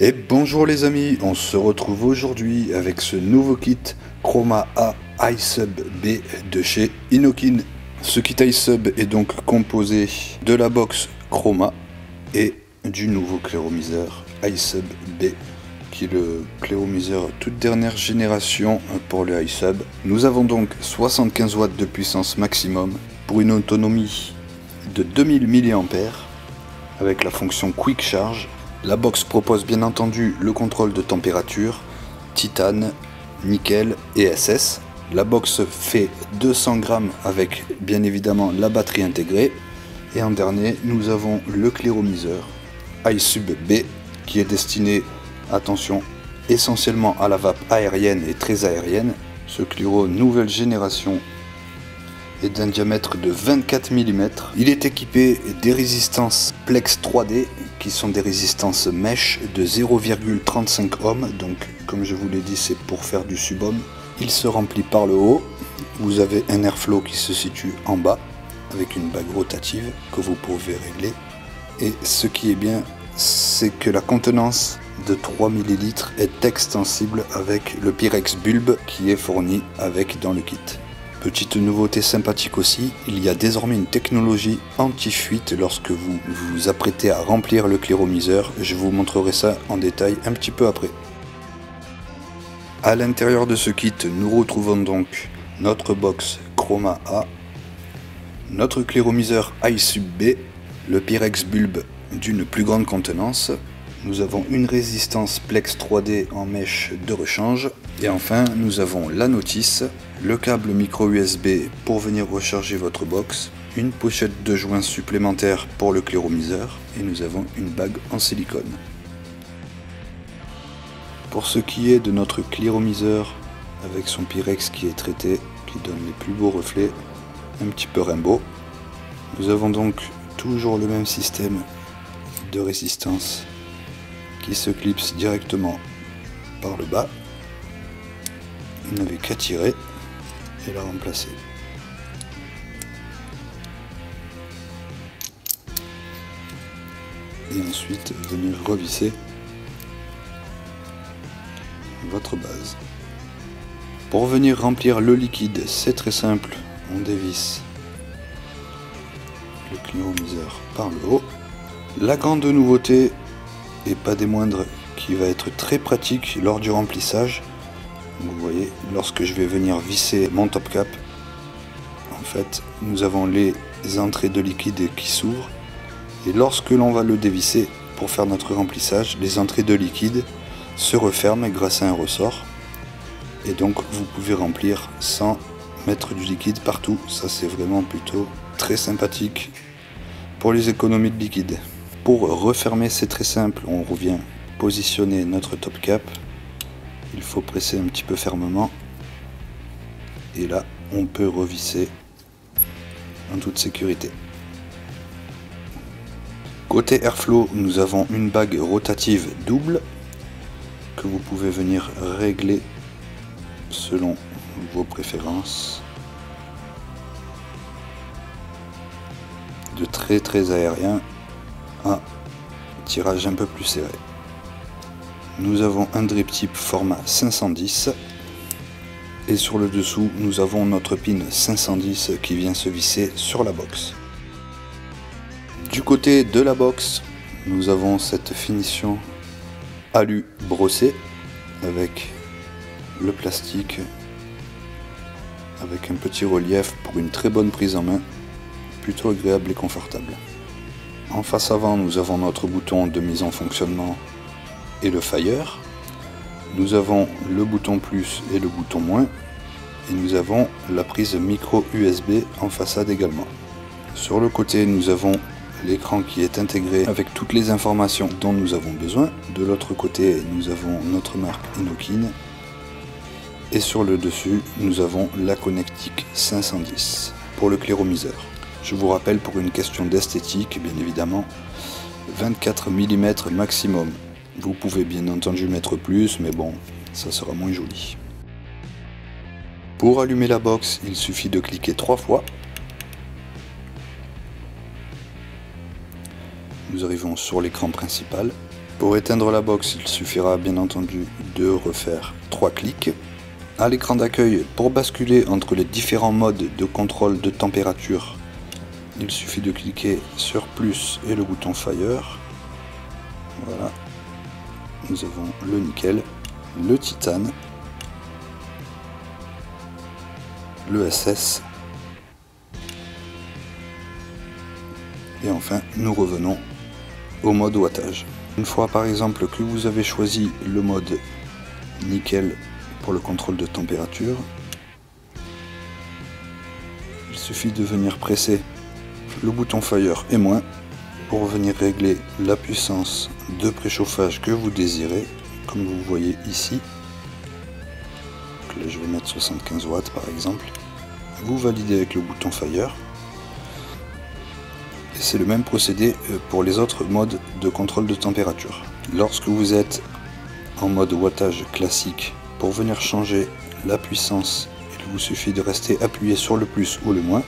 Et bonjour les amis, on se retrouve aujourd'hui avec ce nouveau kit Chroma A iSub B de chez Inokin. Ce kit iSub est donc composé de la box Chroma et du nouveau cléromiseur iSub B, qui est le cléromiseur toute dernière génération pour le iSub. Nous avons donc 75 watts de puissance maximum pour une autonomie de 2000 mAh avec la fonction Quick Charge. La box propose bien entendu le contrôle de température, titane, nickel et SS. La box fait 200 grammes avec bien évidemment la batterie intégrée. Et en dernier, nous avons le cléromiseur iSub B qui est destiné, attention, essentiellement à la vape aérienne et très aérienne. Ce cléro nouvelle génération est d'un diamètre de 24 mm. Il est équipé des résistances Plex 3D qui sont des résistances mesh de 0,35 ohms. Donc comme je vous l'ai dit, c'est pour faire du sub-ohm. Il se remplit par le haut. Vous avez un airflow qui se situe en bas avec une bague rotative que vous pouvez régler. Et ce qui est bien, c'est que la contenance de 3 ml est extensible avec le Pyrex bulbe qui est fourni avec dans le kit. Petite nouveauté sympathique aussi, il y a désormais une technologie anti-fuite lorsque vous vous apprêtez à remplir le cléromiseur. Je vous montrerai ça en détail un petit peu après. À l'intérieur de ce kit, nous retrouvons donc notre box Chroma A, notre cléromiseur iSub B, le Pyrex bulbe d'une plus grande contenance. Nous avons une résistance Plex 3D en mèche de rechange. Et enfin, nous avons la notice, le câble micro USB pour venir recharger votre box, une pochette de joints supplémentaires pour le cléromiseur et nous avons une bague en silicone. Pour ce qui est de notre cléromiseur avec son Pyrex qui est traité, qui donne les plus beaux reflets, un petit peu rainbow, nous avons donc toujours le même système de résistance qui se clipse directement par le bas. Il n'avait qu'à tirer et la remplacer. Et ensuite venir revisser votre base. Pour venir remplir le liquide, c'est très simple, on dévisse le cléromiseur par le haut. La grande nouveauté, et pas des moindres, qui va être très pratique lors du remplissage. Vous voyez, lorsque je vais venir visser mon top cap, en fait, nous avons les entrées de liquide qui s'ouvrent. Et lorsque l'on va le dévisser pour faire notre remplissage, les entrées de liquide se referment grâce à un ressort. Et donc, vous pouvez remplir sans mettre du liquide partout. Ça, c'est vraiment plutôt très sympathique pour les économies de liquide. Pour refermer, c'est très simple. On revient positionner notre top cap. Il faut presser un petit peu fermement et là on peut revisser en toute sécurité. Côté airflow, nous avons une bague rotative double que vous pouvez venir régler selon vos préférences. De très aérien à tirage un peu plus serré. Nous avons un drip tip format 510 et sur le dessous nous avons notre pin 510 qui vient se visser sur la box. Du côté de la box, nous avons cette finition alu brossé avec le plastique avec un petit relief pour une très bonne prise en main, plutôt agréable et confortable. En face avant, nous avons notre bouton de mise en fonctionnement et le fire. Nous avons le bouton plus et le bouton moins. Et nous avons la prise micro USB en façade également. Sur le côté, nous avons l'écran qui est intégré avec toutes les informations dont nous avons besoin. De l'autre côté, nous avons notre marque Inokin. Et sur le dessus, nous avons la connectique 510 pour le cléromiseur. Je vous rappelle, pour une question d'esthétique, bien évidemment, 24 mm maximum. Vous pouvez bien entendu mettre plus, mais bon, ça sera moins joli. Pour allumer la box, il suffit de cliquer 3 fois. Nous arrivons sur l'écran principal. Pour éteindre la box, il suffira bien entendu de refaire 3 clics. À l'écran d'accueil, pour basculer entre les différents modes de contrôle de température, il suffit de cliquer sur plus et le bouton Fire. Voilà. Nous avons le nickel, le titane, le SS. Et enfin, nous revenons au mode wattage. Une fois par exemple que vous avez choisi le mode nickel pour le contrôle de température, il suffit de venir presser le bouton Fire et moins pour venir régler la puissance de préchauffage que vous désirez, comme vous voyez ici. Donc là, je vais mettre 75 watts par exemple. Vous validez avec le bouton Fire. C'est le même procédé pour les autres modes de contrôle de température. Lorsque vous êtes en mode wattage classique, pour venir changer la puissance, il vous suffit de rester appuyé sur le plus ou le moins.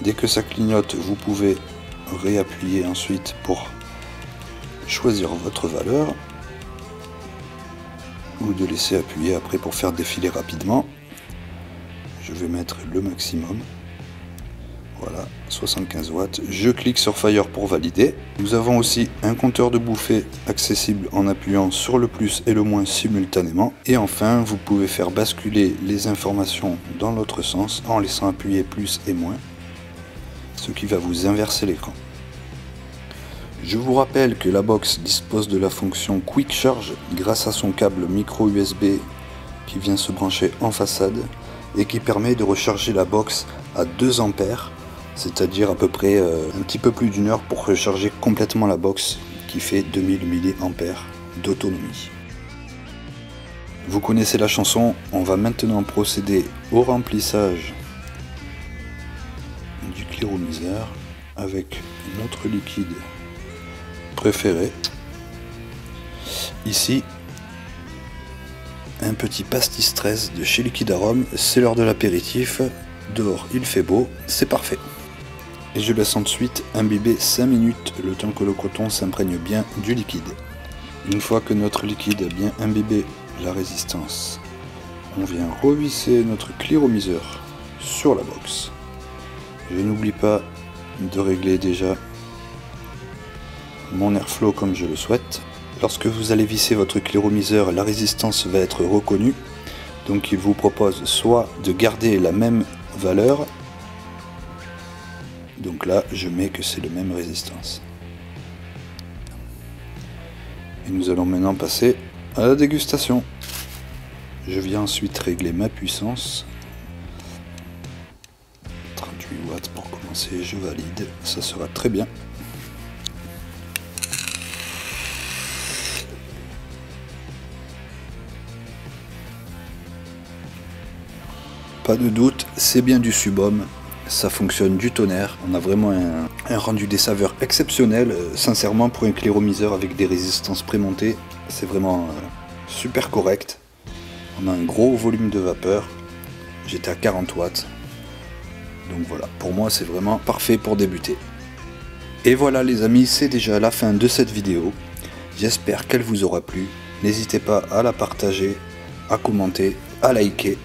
Dès que ça clignote, vous pouvez réappuyer ensuite pour choisir votre valeur ou de laisser appuyer après pour faire défiler rapidement. Je vais mettre le maximum. Voilà, 75 watts. Je clique sur Fire pour valider. Nous avons aussi un compteur de bouffée accessible en appuyant sur le plus et le moins simultanément. Et enfin, vous pouvez faire basculer les informations dans l'autre sens en laissant appuyer plus et moins, ce qui va vous inverser l'écran. Je vous rappelle que la box dispose de la fonction Quick Charge grâce à son câble micro USB qui vient se brancher en façade et qui permet de recharger la box à 2 ampères. C'est-à-dire à peu près un petit peu plus d'1 heure pour recharger complètement la box qui fait 2000 mA d'autonomie. Vous connaissez la chanson, on va maintenant procéder au remplissage du cléromiseur avec notre liquide préféré. Ici, un petit pastis 13 de chez Liquide Arôme, c'est l'heure de l'apéritif, dehors il fait beau, c'est parfait. Et je laisse ensuite imbiber 5 minutes, le temps que le coton s'imprègne bien du liquide. Une fois que notre liquide a bien imbibé la résistance, on vient revisser notre cléromiseur sur la box. Je n'oublie pas de régler déjà mon airflow comme je le souhaite. Lorsque vous allez visser votre cléromiseur, la résistance va être reconnue. Donc il vous propose soit de garder la même valeur. Donc là, je mets que c'est la même résistance. Et nous allons maintenant passer à la dégustation. Je viens ensuite régler ma puissance. 38 watts pour commencer, je valide, ça sera très bien. Pas de doute, c'est bien du Subhomme. Ça fonctionne du tonnerre, on a vraiment un rendu des saveurs exceptionnel. Sincèrement, pour un cléromiseur avec des résistances prémontées, c'est vraiment super correct. On a un gros volume de vapeur, j'étais à 40 watts, donc voilà, pour moi c'est vraiment parfait pour débuter. Et voilà les amis, c'est déjà la fin de cette vidéo, j'espère qu'elle vous aura plu, n'hésitez pas à la partager, à commenter, à liker.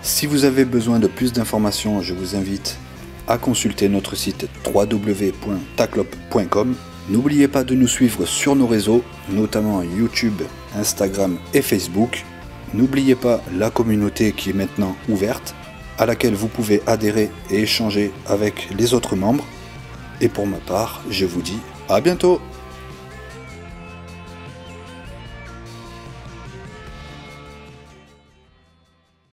Si vous avez besoin de plus d'informations, je vous invite à consulter notre site www.taclop.com. N'oubliez pas de nous suivre sur nos réseaux, notamment YouTube, Instagram et Facebook. N'oubliez pas la communauté qui est maintenant ouverte, à laquelle vous pouvez adhérer et échanger avec les autres membres. Et pour ma part, je vous dis à bientôt!